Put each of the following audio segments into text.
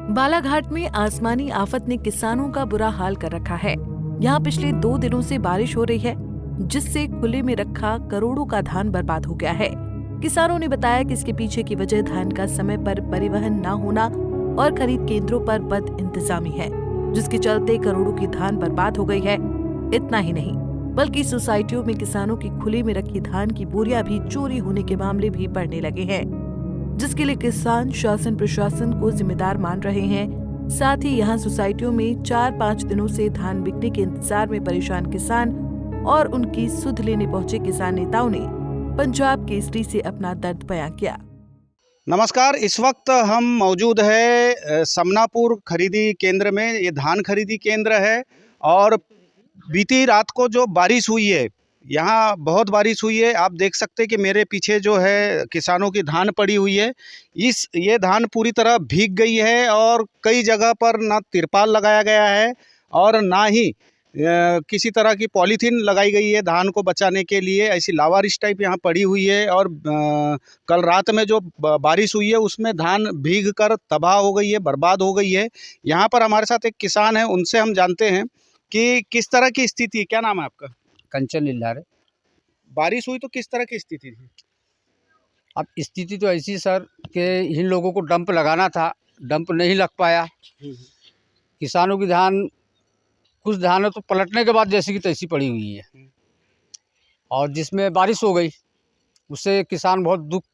बालाघाट में आसमानी आफत ने किसानों का बुरा हाल कर रखा है। यहाँ पिछले 2 दिनों से बारिश हो रही है, जिससे खुले में रखा करोड़ों का धान बर्बाद हो गया है। किसानों ने बताया कि इसके पीछे की वजह धान का समय पर परिवहन न होना और खरीद केंद्रों पर बद इंतजामी है, जिसके चलते करोड़ों की धान बर्बाद हो गई है। इतना ही नहीं, बल्कि सोसाइटियों में किसानों की खुले में रखी धान की बोरियां भी चोरी होने के मामले भी बढ़ने लगे हैं, जिसके लिए किसान शासन प्रशासन को जिम्मेदार मान रहे हैं। साथ ही यहाँ सोसाइटियों में 4-5 दिनों से धान बिकने के इंतजार में परेशान किसान और उनकी सुध लेने पहुंचे किसान नेताओं ने पंजाब केसरी से अपना दर्द बयां किया। नमस्कार, इस वक्त हम मौजूद है समनापुर खरीदी केंद्र में। ये धान खरीदी केंद्र है और बीती रात को जो बारिश हुई है, यहाँ बहुत बारिश हुई है। आप देख सकते हैं कि मेरे पीछे जो है किसानों की धान पड़ी हुई है। ये धान पूरी तरह भीग गई है और कई जगह पर ना तिरपाल लगाया गया है और ना ही किसी तरह की पॉलीथीन लगाई गई है धान को बचाने के लिए। ऐसी लावारिश टाइप यहाँ पड़ी हुई है और कल रात में जो बारिश हुई है उसमें धान भीग कर तबाह हो गई है, बर्बाद हो गई है। यहाँ पर हमारे साथ एक किसान है, उनसे हम जानते हैं कि किस तरह की स्थिति है। क्या नाम है आपका? कंचन लिल्लारे। बारिश हुई तो किस तरह की स्थिति थी? अब स्थिति तो ऐसी सर कि इन लोगों को डंप लगाना था, डंप नहीं लग पाया। किसानों की धान, कुछ धान तो पलटने के बाद जैसी की तैसी पड़ी हुई है और जिसमें बारिश हो गई उससे किसान बहुत दुख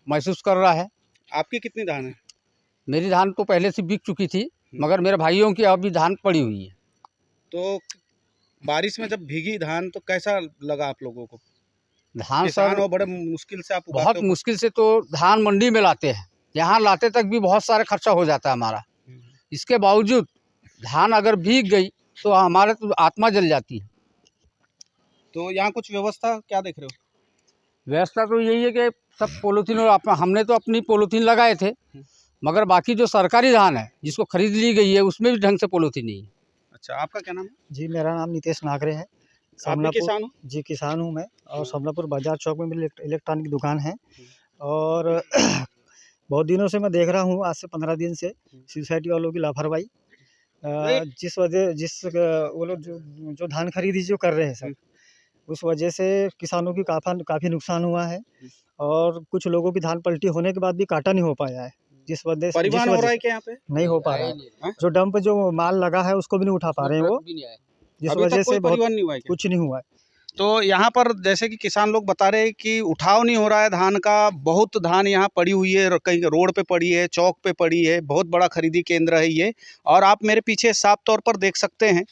महसूस कर रहा है। आपकी कितनी धान है? मेरी धान तो पहले से बिक चुकी थी, मगर मेरे भाइयों की अभी धान पड़ी हुई है। तो बारिश में जब भीगी धान तो कैसा लगा आप लोगों को? धान किसान सर हो, बड़े मुश्किल से आप उगाते बहुत हो। मुश्किल से तो धान मंडी में लाते हैं, यहाँ लाते तक भी बहुत सारे खर्चा हो जाता है हमारा। इसके बावजूद धान अगर भीग गई तो हमारे तो आत्मा जल जाती है। तो यहाँ कुछ व्यवस्था क्या देख रहे हो? व्यवस्था तो यही है कि सब पॉलीथीन, और हमने तो अपनी पॉलीथीन लगाए थे, मगर बाकी जो सरकारी धान है जिसको खरीद ली गई है उसमें भी ढंग से पॉलीथीन नहीं है। अच्छा, आपका क्या नाम है? जी, मेरा नाम नितेश नागरे है। आप भी किसान हो? जी, किसान हूँ मैं। और समनापुर बाजार चौक में मेरी इलेक्ट्रॉनिक दुकान है और बहुत दिनों से मैं देख रहा हूँ, आज से 15 दिन से सोसाइटी वालों की लापरवाही, वो लोग जो धान खरीदी जो कर रहे हैं सर, उस वजह से किसानों की काफ़ी नुकसान हुआ है और कुछ लोगों की धान पलटी होने के बाद भी काटा नहीं हो पाया है। जिस वजह से परिवहन हो रहा है क्या यहाँ पे? नहीं हो पा रहा है। जो डंप जो माल लगा है उसको भी नहीं उठा पा रहे हैं वो, जिस अभी वजह तक कोई से बहुत परिवहन नहीं हुआ है क्या? कुछ नहीं हुआ है। तो यहाँ पर जैसे कि किसान लोग बता रहे हैं कि उठाव नहीं हो रहा है धान का। बहुत धान यहाँ पड़ी हुई है, कहीं रोड पे पड़ी है, चौक पे पड़ी है। बहुत बड़ा खरीदी केंद्र है ये। और आप मेरे पीछे साफ तौर पर देख सकते हैं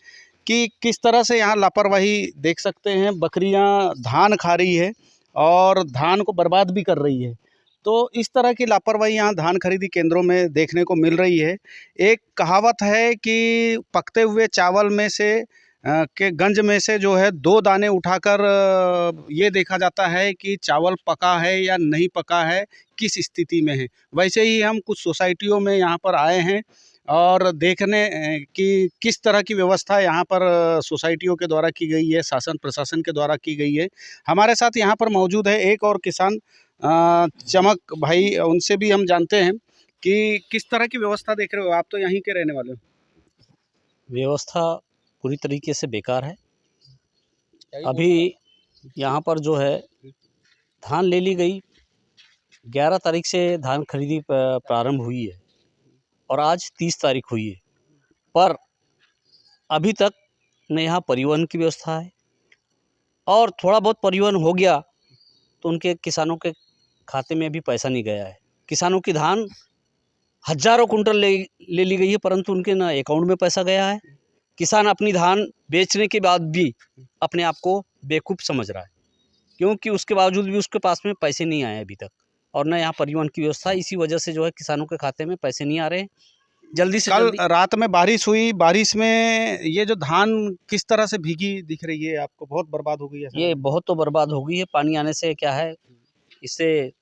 कि किस तरह से यहाँ लापरवाही देख सकते हैं। बकरियाँ धान खा रही है और धान को बर्बाद भी कर रही है। तो इस तरह की लापरवाही यहाँ धान खरीदी केंद्रों में देखने को मिल रही है। एक कहावत है कि पकते हुए चावल में से के गंज में से जो है 2 दाने उठाकर ये देखा जाता है कि चावल पका है या नहीं पका है, किस स्थिति में है। वैसे ही हम कुछ सोसाइटियों में यहाँ पर आए हैं और देखने कि किस तरह की व्यवस्था यहाँ पर सोसाइटियों के द्वारा की गई है, शासन प्रशासन के द्वारा की गई है। हमारे साथ यहाँ पर मौजूद है एक और किसान चमक भाई, उनसे भी हम जानते हैं कि किस तरह की व्यवस्था देख रहे हो। आप तो यहीं के रहने वाले हो। व्यवस्था पूरी तरीके से बेकार है। अभी यहाँ पर जो है धान ले ली गई, 11 तारीख से धान खरीदी प्रारंभ हुई है और आज 30 तारीख हुई है, पर अभी तक न यहाँ परिवहन की व्यवस्था है और थोड़ा बहुत परिवहन हो गया तो उनके किसानों के खाते में अभी पैसा नहीं गया है। किसानों की धान हजारों कुंटल ले ली गई है, परंतु उनके ना अकाउंट में पैसा गया है। किसान अपनी धान बेचने के बाद भी अपने आप को बेवकूफ़ समझ रहा है, क्योंकि उसके बावजूद भी उसके पास में पैसे नहीं आए अभी तक, और न यहाँ परिवहन की व्यवस्था। इसी वजह से जो है किसानों के खाते में पैसे नहीं आ रहे हैं। जल्दी से कल जल्दी रात में बारिश हुई, बारिश में ये जो धान किस तरह से भीगी दिख रही है आपको? बहुत बर्बाद हो गई है। ये बहुत तो बर्बाद हो गई है। पानी आने से क्या है, इससे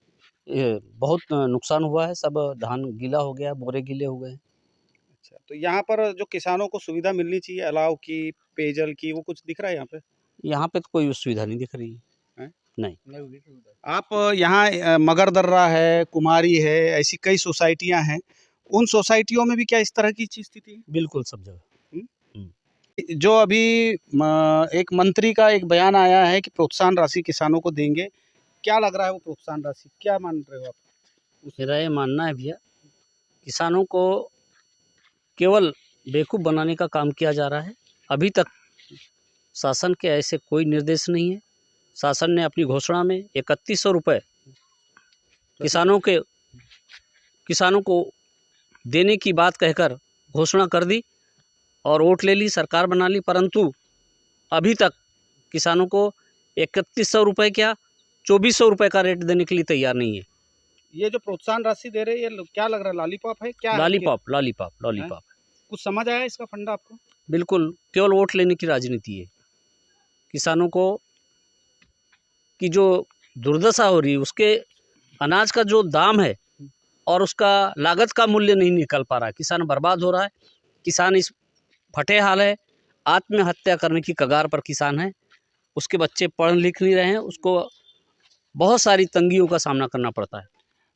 बहुत नुकसान हुआ है। सब धान गीला हो गया, बोरे गीले हो गए। अच्छा, तो यहाँ पर जो किसानों को सुविधा मिलनी चाहिए, अलाव की, पेयजल की, वो कुछ दिख रहा है यहाँ पे? यहाँ पे तो कोई सुविधा नहीं दिख रही हैं? नहीं। आप यहाँ मगरदर्रा है, कुमारी है, ऐसी कई सोसाइटियाँ हैं। उन सोसाइटियों में भी क्या इस तरह की चीज स्थिति है? बिल्कुल सब जगह। जो अभी एक मंत्री का एक बयान आया है कि प्रोत्साहन राशि किसानों को देंगे, क्या लग रहा है वो प्रोत्साहन राशि, क्या मान रहे हो आप? मेरा ये मानना है भैया, किसानों को केवल बेवकूफ़ बनाने का काम किया जा रहा है। अभी तक शासन के ऐसे कोई निर्देश नहीं है। शासन ने अपनी घोषणा में 3100 रुपये किसानों को देने की बात कहकर घोषणा कर दी और वोट ले ली, सरकार बना ली, परंतु अभी तक किसानों को 3100 रुपये क्या 2400 रुपये का रेट देने के लिए तैयार नहीं है। ये जो प्रोत्साहन राशि दे रहे हैं, ये क्या लग रहा है, लॉलीपॉप है क्या है? लॉलीपॉप कुछ समझ आया इसका फंडा आपको? बिल्कुल केवल वोट लेने की राजनीति है। किसानों को की जो दुर्दशा हो रही है, उसके अनाज का जो दाम है और उसका लागत का मूल्य नहीं निकल पा रहा है, किसान बर्बाद हो रहा है। किसान इस फटे हाल है, आत्महत्या करने की कगार पर किसान है। उसके बच्चे पढ़ लिख नहीं रहे हैं, उसको बहुत सारी तंगियों का सामना करना पड़ता है।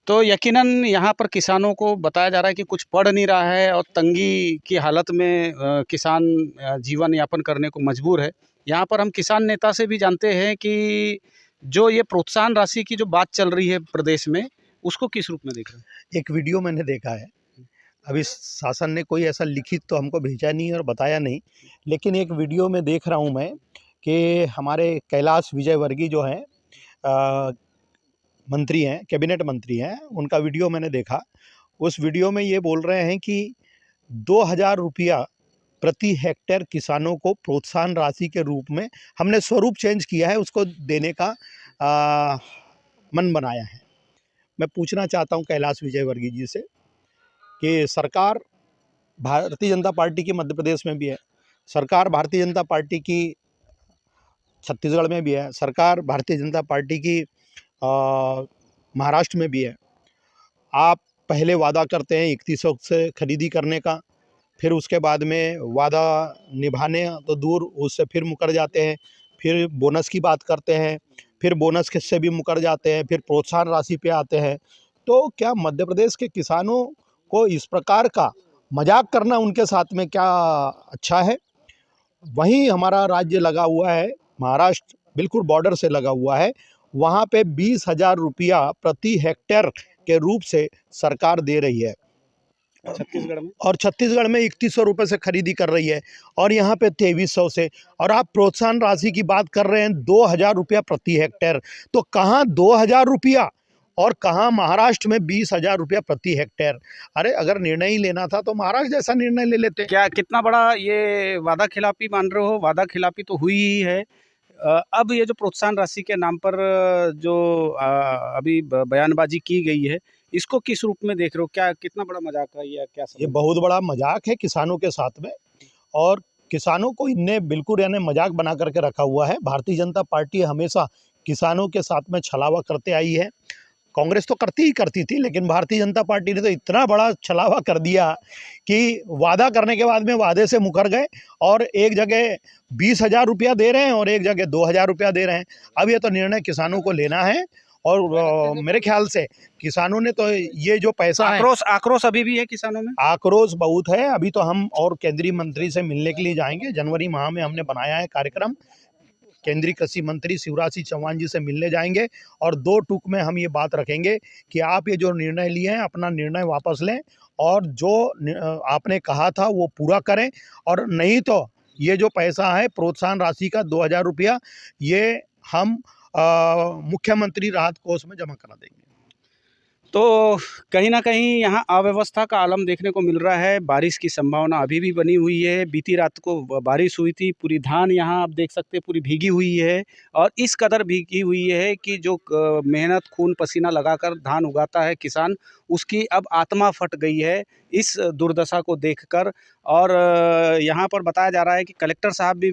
तो यकीनन यहाँ पर किसानों को बताया जा रहा है कि कुछ पढ़ नहीं रहा है और तंगी की हालत में किसान जीवन यापन करने को मजबूर है। यहाँ पर हम किसान नेता से भी जानते हैं कि जो ये प्रोत्साहन राशि की जो बात चल रही है प्रदेश में, उसको किस रूप में देख रहे हैं? एक वीडियो मैंने देखा है, अभी शासन ने कोई ऐसा लिखित तो हमको भेजा नहीं और बताया नहीं, लेकिन एक वीडियो में देख रहा हूँ मैं कि हमारे कैलाश विजयवर्गीय जो हैं मंत्री हैं, कैबिनेट मंत्री हैं, उनका वीडियो मैंने देखा। उस वीडियो में ये बोल रहे हैं कि 2000 रुपया प्रति हेक्टेयर किसानों को प्रोत्साहन राशि के रूप में हमने स्वरूप चेंज किया है, उसको देने का मन बनाया है। मैं पूछना चाहता हूं कैलाश विजयवर्गीय जी से कि सरकार भारतीय जनता पार्टी की मध्य प्रदेश में भी है, सरकार भारतीय जनता पार्टी की छत्तीसगढ़ में भी है, सरकार भारतीय जनता पार्टी की महाराष्ट्र में भी है। आप पहले वादा करते हैं 3100 से खरीदी करने का, फिर उसके बाद में वादा निभाने तो दूर, उससे फिर मुकर जाते हैं, फिर बोनस की बात करते हैं, फिर बोनस से भी मुकर जाते हैं, फिर प्रोत्साहन राशि पे आते हैं। तो क्या मध्य प्रदेश के किसानों को इस प्रकार का मजाक करना उनके साथ में क्या अच्छा है? वहीं हमारा राज्य लगा हुआ है महाराष्ट्र, बिल्कुल बॉर्डर से लगा हुआ है, वहाँ पे 20,000 रुपया प्रति हेक्टेयर के रूप से सरकार दे रही है छत्तीसगढ़ में, और छत्तीसगढ़ में 3100 रुपये से खरीदी कर रही है और यहाँ पे 2300 से, और आप प्रोत्साहन राशि की बात कर रहे हैं 2000 रुपया प्रति हेक्टेयर। तो कहाँ 2000 रुपया और कहाँ महाराष्ट्र में 20,000 रुपया प्रति हेक्टेयर? अरे अगर निर्णय ही लेना था तो महाराष्ट्र जैसा निर्णय ले लेते। क्या कितना बड़ा ये वादा खिलाफी मान रहे हो? वादा खिलाफी तो हुई ही है। अब ये जो प्रोत्साहन राशि के नाम पर जो अभी बयानबाजी की गई है, इसको किस रूप में देख रहे हो? क्या कितना बड़ा मजाक है या क्या? ये बहुत बड़ा मजाक है किसानों के साथ में, और किसानों को इनने बिल्कुल यानी मजाक बना करके रखा हुआ है। भारतीय जनता पार्टी हमेशा किसानों के साथ में छलावा करते आई है। कांग्रेस तो करती ही करती थी, लेकिन भारतीय जनता पार्टी ने तो इतना बड़ा छलावा कर दिया कि वादा करने के बाद में वादे से मुकर गए और एक जगह 20,000 रुपया दे रहे हैं और एक जगह 2,000 रुपया दे रहे हैं। अब ये तो निर्णय किसानों को लेना है, और मेरे ख्याल से किसानों ने तो ये जो पैसा है, आक्रोश अभी भी है किसानों में, आक्रोश बहुत है। अभी तो हम और केंद्रीय मंत्री से मिलने के लिए जाएंगे, जनवरी माह में हमने बनाया है कार्यक्रम, केंद्रीय कृषि मंत्री शिवराज सिंह चौहान जी से मिलने जाएंगे और 2 टूक में हम ये बात रखेंगे कि आप ये जो निर्णय लिए हैं अपना निर्णय वापस लें और जो आपने कहा था वो पूरा करें, और नहीं तो ये जो पैसा है प्रोत्साहन राशि का 2000 रुपया, ये हम मुख्यमंत्री राहत कोष में जमा करा देंगे। तो कहीं ना कहीं यहाँ अव्यवस्था का आलम देखने को मिल रहा है। बारिश की संभावना अभी भी बनी हुई है। बीती रात को बारिश हुई थी, पूरी धान यहाँ आप देख सकते हैं पूरी भीगी हुई है, और इस कदर भीगी हुई है कि जो मेहनत खून पसीना लगाकर धान उगाता है किसान, उसकी अब आत्मा फट गई है इस दुर्दशा को देखकर। और यहाँ पर बताया जा रहा है कि कलेक्टर साहब भी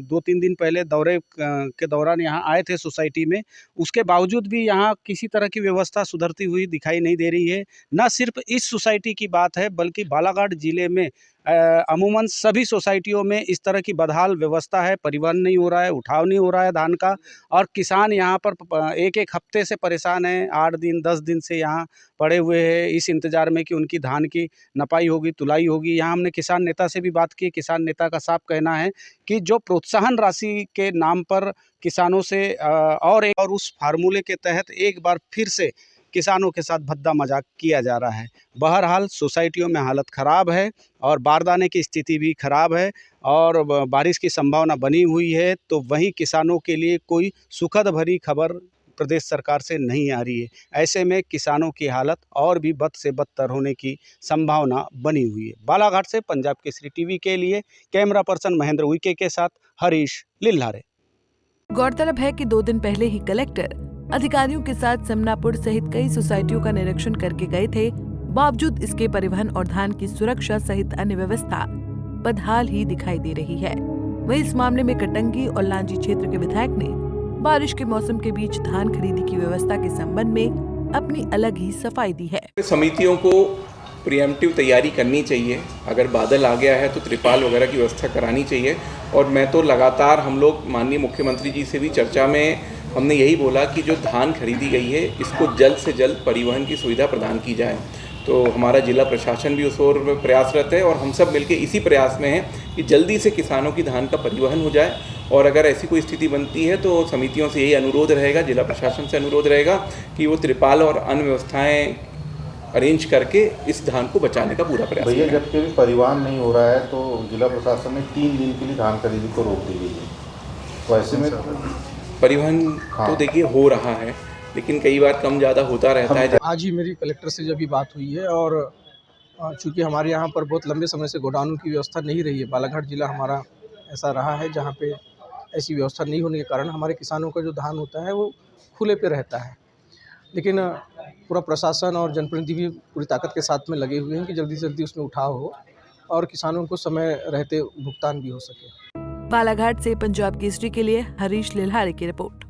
2-3 दिन पहले दौरे के दौरान यहाँ आए थे सोसाइटी में, उसके बावजूद भी यहाँ किसी तरह की व्यवस्था सुधरती हुई दिखाई नहीं दे रही है। न सिर्फ इस सोसाइटी की बात है बल्कि बालाघाट ज़िले में अमूमन सभी सोसाइटियों में इस तरह की बदहाल व्यवस्था है। परिवहन नहीं हो रहा है, उठाव नहीं हो रहा है धान का, और किसान यहाँ पर एक हफ्ते से परेशान हैं। 8 दिन 10 दिन से यहाँ पड़े हुए हैं इस इंतज़ार में कि उनकी धान की नपाई होगी, तुलाई होगी। यहाँ हमने किसान नेता से भी बात की। किसान नेता का साफ कहना है कि जो प्रोत्साहन राशि के नाम पर किसानों से और उस फार्मूले के तहत एक बार फिर से किसानों के साथ भद्दा मजाक किया जा रहा है। बहरहाल सोसाइटियों में हालत ख़राब है और बारदाने की स्थिति भी ख़राब है और बारिश की संभावना बनी हुई है। तो वहीं किसानों के लिए कोई सुखद भरी खबर प्रदेश सरकार से नहीं आ रही है। ऐसे में किसानों की हालत और भी बद से बदतर होने की संभावना बनी हुई है। बालाघाट से पंजाब केसरी टीवी के लिए कैमरा पर्सन महेंद्र उइके के साथ हरीश लिल्हारे। गौरतलब है कि 2 दिन पहले ही कलेक्टर अधिकारियों के साथ समनापुर सहित कई सोसाइटियों का निरीक्षण करके गए थे। बावजूद इसके परिवहन और धान की सुरक्षा सहित अन्य व्यवस्था बदहाल ही दिखाई दे रही है। वहीं इस मामले में कटंगी और लांजी क्षेत्र के विधायक ने बारिश के मौसम के बीच धान खरीदी की व्यवस्था के संबंध में अपनी अलग ही सफाई दी है। समितियों को प्रिएम्प्टिव तैयारी करनी चाहिए। अगर बादल आ गया है तो त्रिपाल वगैरह की व्यवस्था करानी चाहिए। और मैं तो लगातार हम लोग माननीय मुख्यमंत्री जी से भी चर्चा में हमने यही बोला कि जो धान खरीदी गई है इसको जल्द से जल्द परिवहन की सुविधा प्रदान की जाए। तो हमारा जिला प्रशासन भी उस ओर प्रयासरत है और हम सब मिलकर इसी प्रयास में हैं कि जल्दी से किसानों की धान का परिवहन हो जाए। और अगर ऐसी कोई स्थिति बनती है तो समितियों से यही अनुरोध रहेगा, जिला प्रशासन से अनुरोध रहेगा कि वो त्रिपाल और अन्य व्यवस्थाएँ अरेंज करके इस धान को बचाने का पूरा प्रयास भैया, जबकि परिवहन नहीं हो रहा है तो जिला प्रशासन ने 3 दिन के लिए धान खरीदी को रोक दी गई है। तो ऐसे में परिवहन तो देखिए हो रहा है, लेकिन कई बार कम ज़्यादा होता रहता है। आज ही मेरी कलेक्टर से जब भी बात हुई है और चूँकि हमारे यहाँ पर बहुत लंबे समय से गोडाउन की व्यवस्था नहीं रही है। बालाघाट जिला हमारा ऐसा रहा है जहाँ पे ऐसी व्यवस्था नहीं होने के कारण हमारे किसानों का जो धान होता है वो खुले पे रहता है। लेकिन पूरा प्रशासन और जनप्रतिनिधि भी पूरी ताकत के साथ में लगे हुए हैं कि जल्दी से जल्दी उसमें उठाव हो और किसानों को समय रहते भुगतान भी हो सके। बालाघाट से पंजाब केसरी के लिए हरीश लिल्हारे की रिपोर्ट।